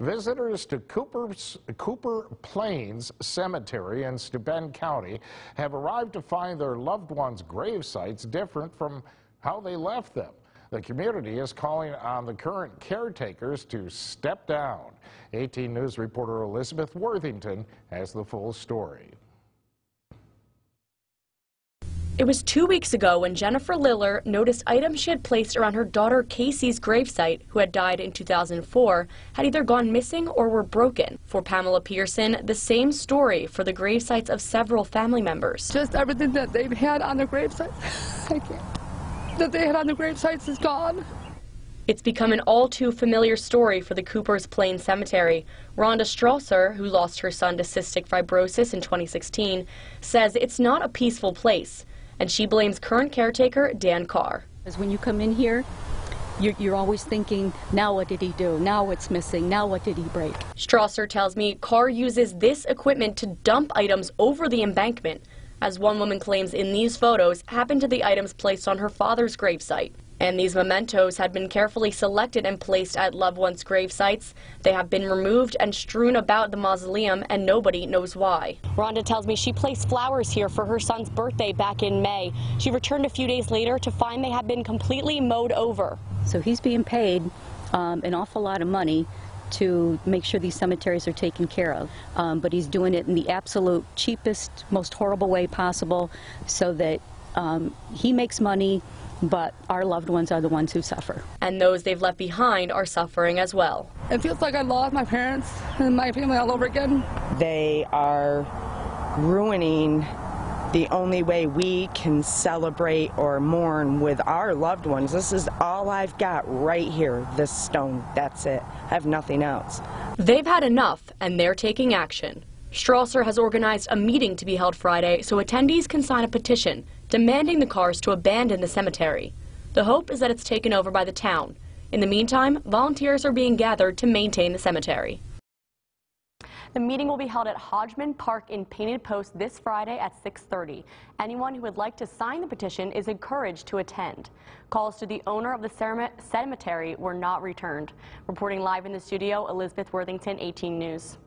Visitors to Cooper Plains Cemetery in Steuben County have arrived to find their loved ones' grave sites different from how they left them. The community is calling on the current caretakers to step down. 18 News reporter Elizabeth Worthington has the full story. It was 2 weeks ago when Jennifer Liller noticed items she had placed around her daughter Casey's gravesite, who had died in 2004, had either gone missing or were broken. For Pamela Pearson, the same story for the gravesites of several family members. Just everything that they've had on their gravesites, that they had on the gravesites is gone. It's become an all too familiar story for the Cooper's Plains Cemetery. Ronda Strawser, who lost her son to cystic fibrosis in 2016, says it's not a peaceful place, and she blames current caretaker Dan Carr. When you come in here, you're always thinking, now what did he do? Now what's missing? Now what did he break? Strawser tells me Carr uses this equipment to dump items over the embankment, as one woman claims in these photos happened to the items placed on her father's gravesite. And these mementos had been carefully selected and placed at loved ones' grave sites. They have been removed and strewn about the mausoleum, and nobody knows why. Rhonda tells me she placed flowers here for her son's birthday back in May. She returned a few days later to find they had been completely mowed over. So he's being paid an awful lot of money to make sure these cemeteries are taken care of. But he's doing it in the absolute cheapest, most horrible way possible so that he makes money, but our loved ones are the ones who suffer. And those they've left behind are suffering as well. It feels like I lost my parents and my family all over again. They are ruining the only way we can celebrate or mourn with our loved ones. This is all I've got right here, this stone. That's it. I have nothing else. They've had enough, and they're taking action. Strawser has organized a meeting to be held Friday so attendees can sign a petition demanding the Carrs to abandon the cemetery. The hope is that it's taken over by the town. In the meantime, volunteers are being gathered to maintain the cemetery. The meeting will be held at Hodgman Park in Painted Post this Friday at 6:30. Anyone who would like to sign the petition is encouraged to attend. Calls to the owner of the cemetery were not returned. Reporting live in the studio, Elizabeth Worthington, 18 News.